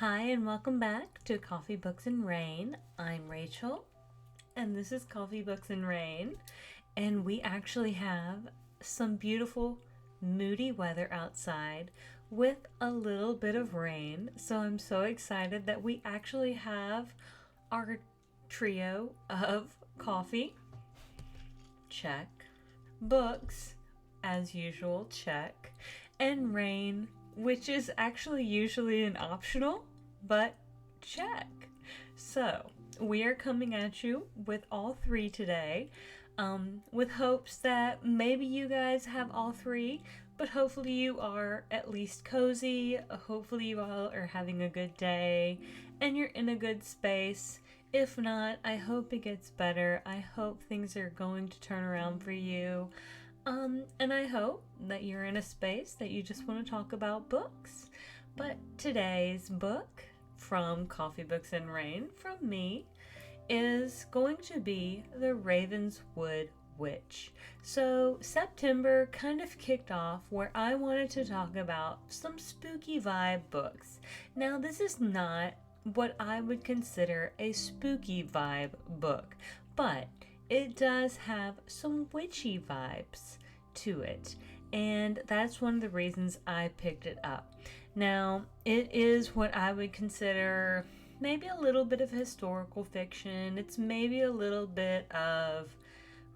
Hi, and welcome back to Coffee, Books, and Rain. I'm Rachel, and this is Coffee, Books, and Rain. And we actually have some beautiful, moody weather outside with a little bit of rain. So I'm so excited that we actually have our trio of coffee, check, books, as usual, check, and rain, which is actually usually an optional, but check. So, we are coming at you with all three today, with hopes that maybe you guys have all three, but hopefully you are at least cozy. Hopefully, you all are having a good day and you're in a good space. If not, I hope it gets better. I hope things are going to turn around for you. And I hope that you're in a space that you just want to talk about books. But today's book from Coffee, Books, and Rain from me is going to be The Ravenswood Witch. So September kind of kicked off where I wanted to talk about some spooky vibe books. Now, this is not what I would consider a spooky vibe book, but it does have some witchy vibes to it, and that's one of the reasons I picked it up. Now, it is what I would consider maybe a little bit of historical fiction. It's maybe a little bit of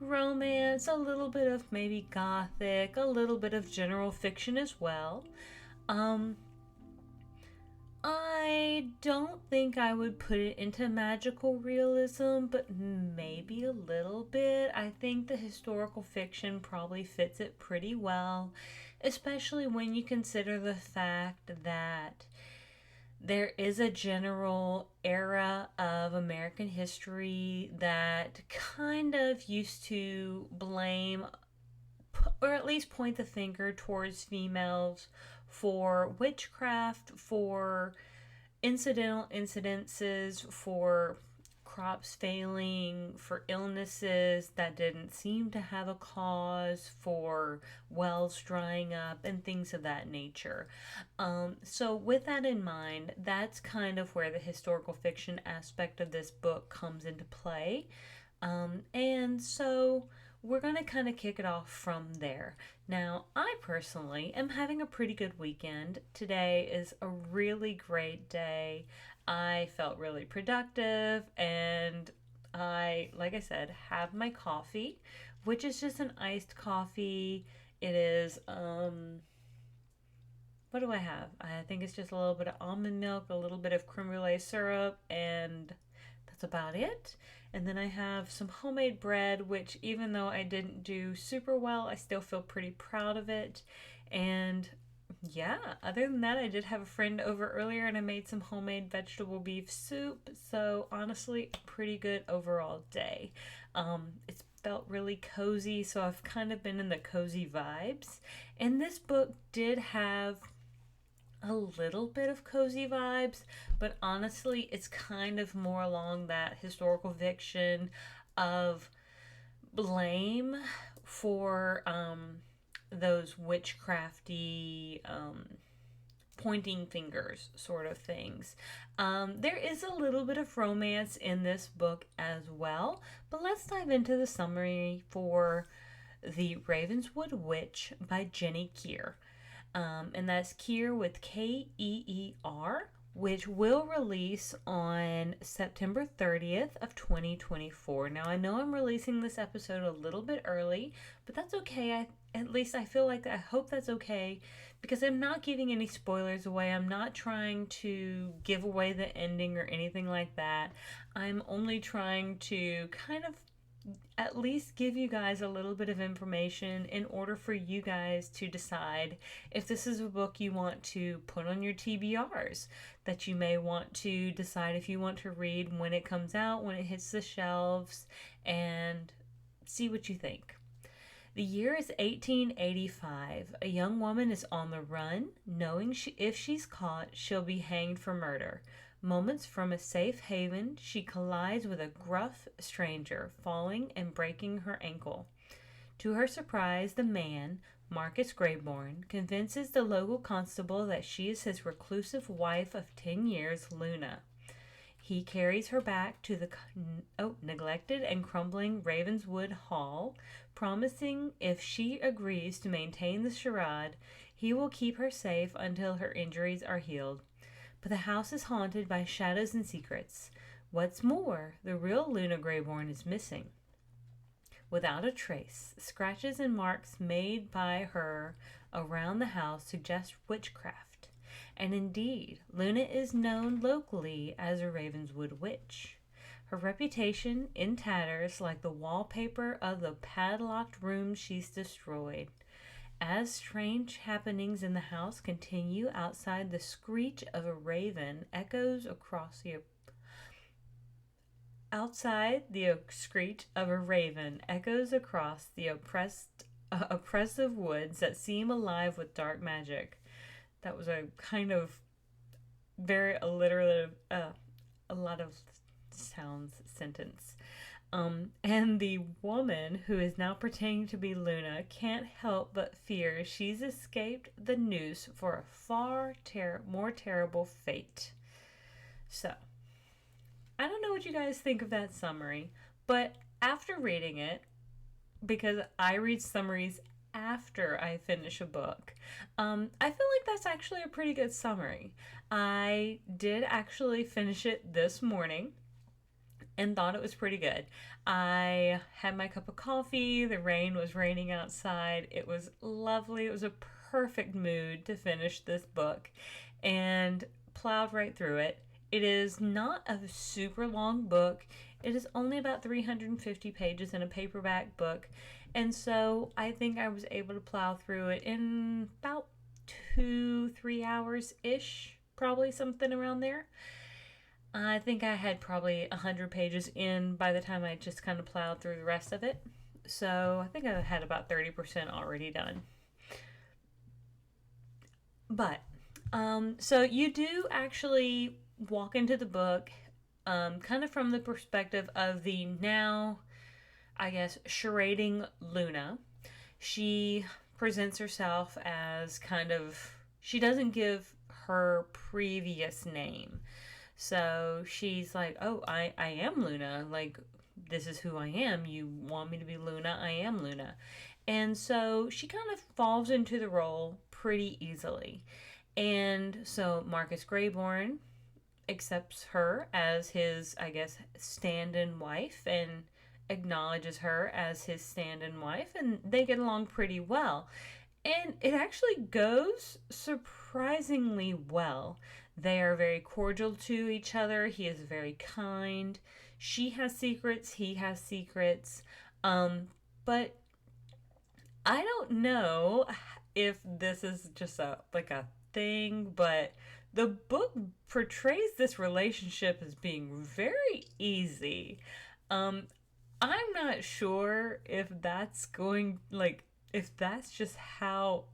romance, a little bit of maybe gothic, a little bit of general fiction as well. I don't think I would put it into magical realism, but maybe a little bit. I think the historical fiction probably fits it pretty well, especially when you consider the fact that there is a general era of American history that kind of used to blame or at least point the finger towards females for witchcraft, for incidental incidences, for crops failing, for illnesses that didn't seem to have a cause, for wells drying up, and things of that nature. So, with that in mind, that's kind of where the historical fiction aspect of this book comes into play. And so we're going to kind of kick it off from there. Now, I personally am having a pretty good weekend. Today is a really great day. I felt really productive, and like I said, have my coffee, which is just an iced coffee. It is, what do I have? I think it's just a little bit of almond milk, a little bit of creme brulee syrup, and that's about it. And then I have some homemade bread, which even though I didn't do super well, I still feel pretty proud of it. And yeah, other than that, I did have a friend over earlier and I made some homemade vegetable beef soup. So honestly, pretty good overall day. It's felt really cozy, so I've kind of been in the cozy vibes. And this book did have a little bit of cozy vibes, but honestly, it's kind of more along that historical fiction of blame for those witchcrafty pointing fingers sort of things. There is a little bit of romance in this book as well, but let's dive into the summary for The Ravenswood Witch by Jenni Keer. And that's Keer with Keer, which will release on September 30th of 2024. Now, I know I'm releasing this episode a little bit early, but that's okay. At least I feel like I hope that's okay because I'm not giving any spoilers away. I'm not trying to give away the ending or anything like that. I'm only trying to kind of at least give you guys a little bit of information in order for you guys to decide if this is a book you want to put on your TBRs, that you may want to decide if you want to read when it comes out, when it hits the shelves, and see what you think. The year is 1885. A young woman is on the run, knowing if she's caught, she'll be hanged for murder. Moments from a safe haven, she collides with a gruff stranger, falling and breaking her ankle. To her surprise, the man, Marcus Greyborn convinces the local constable that she is his reclusive wife of 10 years, Luna. He carries her back to the neglected and crumbling Ravenswood Hall, promising if she agrees to maintain the charade, he will keep her safe until her injuries are healed. But the house is haunted by shadows and secrets. What's more, the real Luna Greyborn is missing. Without a trace, scratches and marks made by her around the house suggest witchcraft. And indeed, Luna is known locally as a Ravenswood witch. Her reputation in tatters like the wallpaper of the padlocked room she's destroyed. As strange happenings in the house continue outside, the screech of a raven echoes across the oppressive woods that seem alive with dark magic. That was a kind of very alliterative, a lot of sounds sentence. And the woman who is now pretending to be Luna can't help but fear she's escaped the noose for a far more terrible fate. So, I don't know what you guys think of that summary, but after reading it, because I read summaries after I finish a book, I feel like that's actually a pretty good summary. I did actually finish it this morning and thought it was pretty good. I had my cup of coffee, the rain was raining outside, it was lovely, it was a perfect mood to finish this book, and plowed right through it. It is not a super long book. It is only about 350 pages in a paperback book, and so I think I was able to plow through it in about 2-3 hours-ish, probably something around there. I think I had probably 100 pages in by the time I just kind of plowed through the rest of it. So I think I had about 30% already done. But, so you do actually walk into the book kind of from the perspective of the now, I guess, charading Luna. She presents herself as kind of, she doesn't give her previous name. So she's like, oh, I am Luna. Like, this is who I am. You want me to be Luna? I am Luna. And so she kind of falls into the role pretty easily. And so Marcus Greyborn accepts her as his, I guess, stand-in wife and acknowledges her as his stand-in wife. And they get along pretty well. And it actually goes surprisingly well. They are very cordial to each other. He is very kind. She has secrets. He has secrets. But I don't know if this is just a thing, but the book portrays this relationship as being very easy. I'm not sure if that's if that's just how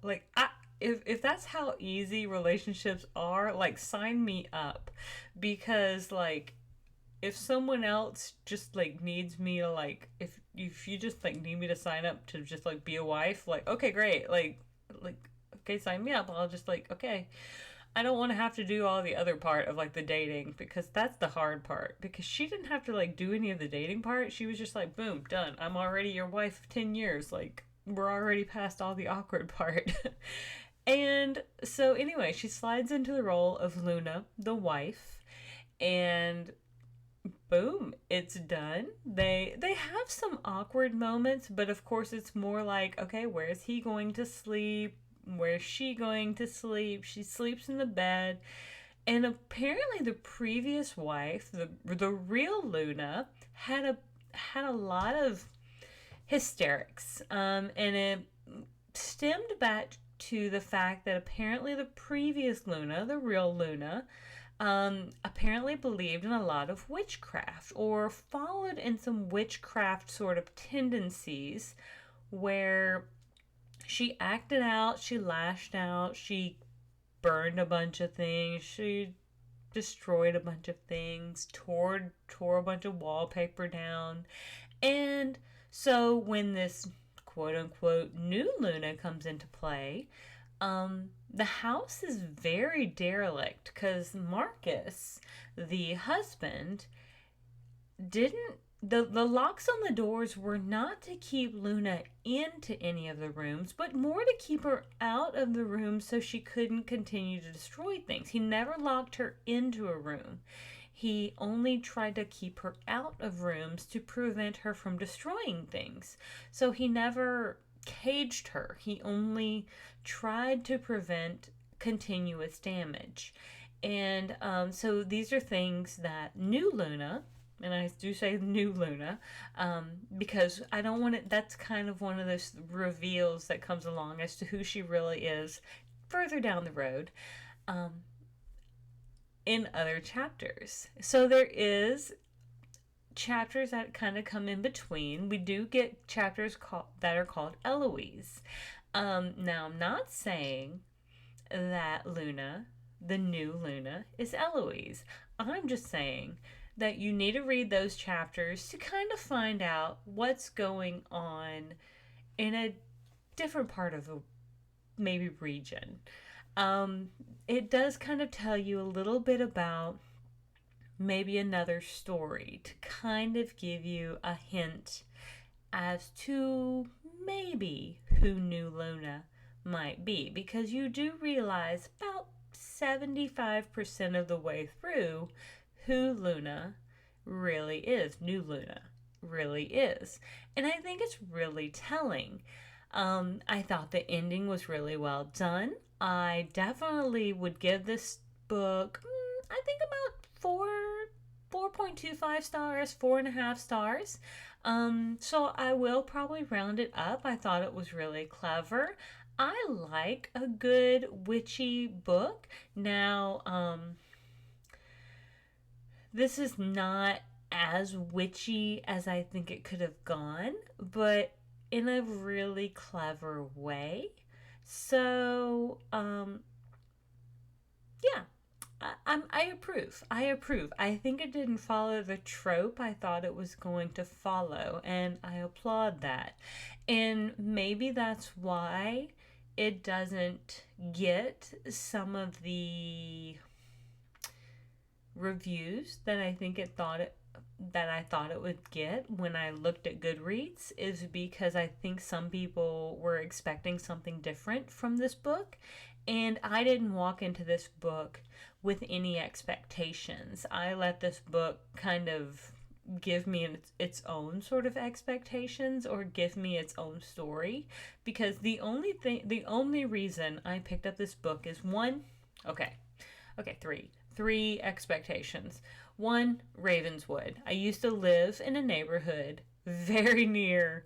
if that's how easy relationships are, sign me up. Because if someone else just needs me to if you just need me to sign up to just be a wife, okay, great, okay, sign me up. I'll just okay. I don't want to have to do all the other part of the dating, because that's the hard part. Because she didn't have to do any of the dating part. She was just boom, done. I'm already your wife of 10 years. We're already past all the awkward part. And so anyway, she slides into the role of Luna, the wife, and boom, it's done. They have some awkward moments, but of course it's more okay, where's he going to sleep? Where's she going to sleep? She sleeps in the bed. And apparently the previous wife, the real Luna, had a lot of hysterics. And it stemmed back to the fact that apparently the previous Luna, the real Luna, apparently believed in a lot of witchcraft, or followed in some witchcraft sort of tendencies, where she acted out, she lashed out, she burned a bunch of things, she destroyed a bunch of things, tore a bunch of wallpaper down. And so when this quote unquote new Luna comes into play, the house is very derelict because Marcus, the husband, didn't the locks on the doors were not to keep Luna into any of the rooms, but more to keep her out of the room so she couldn't continue to destroy things. He never locked her into a room. He only tried to keep her out of rooms to prevent her from destroying things. So he never caged her. He only tried to prevent continuous damage. And so these are things that new Luna, and I do say new Luna, because I don't want it, that's kind of one of those reveals that comes along as to who she really is further down the road in other chapters. So there is chapters that kind of come in between. We do get chapters that are called Eloise. Now, I'm not saying that Luna, the new Luna, is Eloise. I'm just saying that you need to read those chapters to kind of find out what's going on in a different part of the maybe region. It does kind of tell you a little bit about maybe another story to kind of give you a hint as to maybe who new Luna might be, because you do realize about 75% of the way through who Luna really is, new Luna really is. And I think it's really telling. I thought the ending was really well done. I definitely would give this book, I think about 4.25 stars, 4.5 stars. So I will probably round it up. I thought it was really clever. I like a good witchy book. Now, this is not as witchy as I think it could have gone, but in a really clever way. So, yeah, I approve. I approve. I think it didn't follow the trope I thought it was going to follow, and I applaud that. And maybe that's why it doesn't get some of the reviews that I think I thought it would get when I looked at Goodreads, is because I think some people were expecting something different from this book, and I didn't walk into this book with any expectations. I let this book kind of give me its own sort of expectations, or give me its own story, because the only reason I picked up this book is three expectations. One, Ravenswood. I used to live in a neighborhood very near,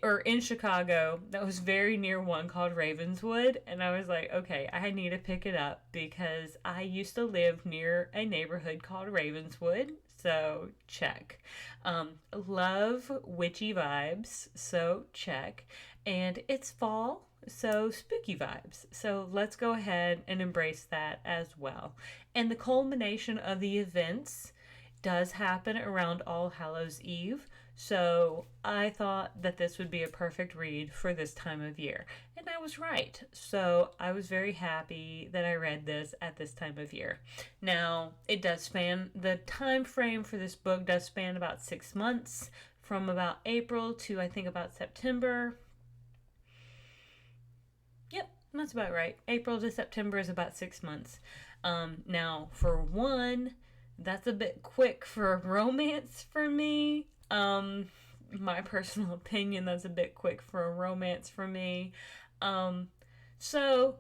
or in Chicago, that was very near one called Ravenswood, and I was like, okay, I need to pick it up because I used to live near a neighborhood called Ravenswood, so check. Love witchy vibes, so check. And it's fall, so spooky vibes. So let's go ahead and embrace that as well. And the culmination of the events does happen around All Hallows Eve. So I thought that this would be a perfect read for this time of year. And I was right. So I was very happy that I read this at this time of year. Now, it does span, the time frame for this book does span about 6 months, from about April to I think about September. Yep, that's about right. April to September is about 6 months. Now, for one, that's a bit quick for a romance for me. My personal opinion, that's a bit quick for a romance for me. So,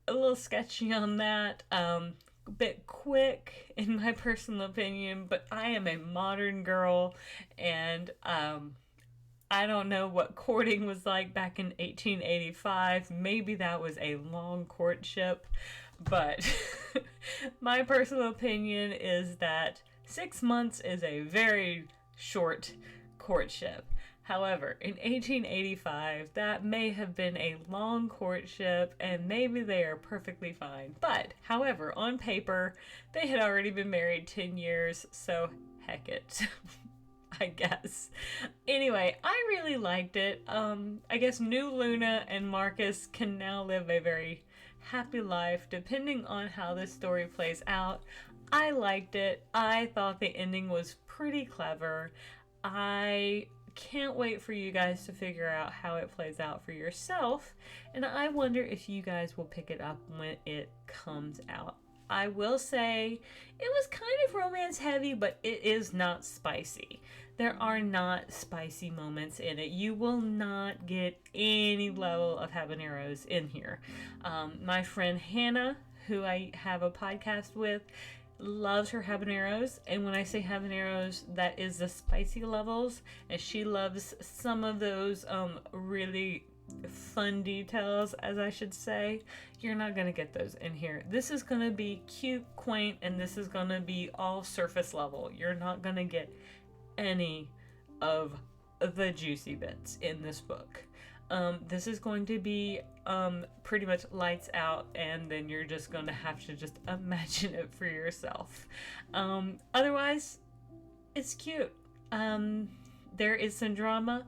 a little sketchy on that. A bit quick in my personal opinion, but I am a modern girl, and I don't know what courting was like back in 1885. Maybe that was a long courtship, but my personal opinion is that 6 months is a very short courtship. However, in 1885, that may have been a long courtship, and maybe they are perfectly fine. But, however, on paper, they had already been married 10 years, so heck it. I guess. Anyway, I really liked it. I guess new Luna and Marcus can now live a very happy life depending on how this story plays out. I liked it. I thought the ending was pretty clever. I can't wait for you guys to figure out how it plays out for yourself, and I wonder if you guys will pick it up when it comes out. I will say it was kind of romance heavy, but it is not spicy. There are not spicy moments in it. You will not get any level of habaneros in here. My friend Hannah, who I have a podcast with, loves her habaneros, and when I say habaneros, that is the spicy levels, and she loves some of those really fun details, as I should say. You're not gonna get those in here. This is gonna be cute, quaint, and this is gonna be all surface level. You're not gonna get any of the juicy bits in this book. This is going to be pretty much lights out, and then you're just going to have to just imagine it for yourself. Otherwise, it's cute. There is some drama.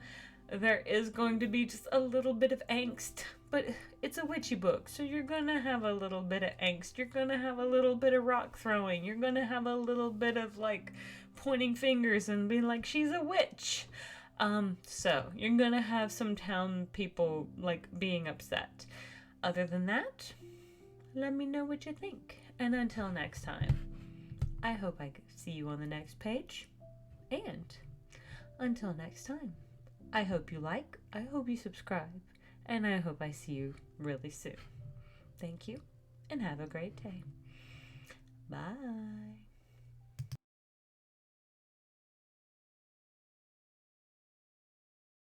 There is going to be just a little bit of angst, but it's a witchy book, so you're going to have a little bit of angst. You're going to have a little bit of rock throwing. You're going to have a little bit of like pointing fingers and being like, she's a witch. So you're gonna have some town people like being upset. Other than that, let me know what you think. And until next time, I hope I see you on the next page. And until next time, I hope you like, I hope you subscribe, and I hope I see you really soon. Thank you, and have a great day. Bye.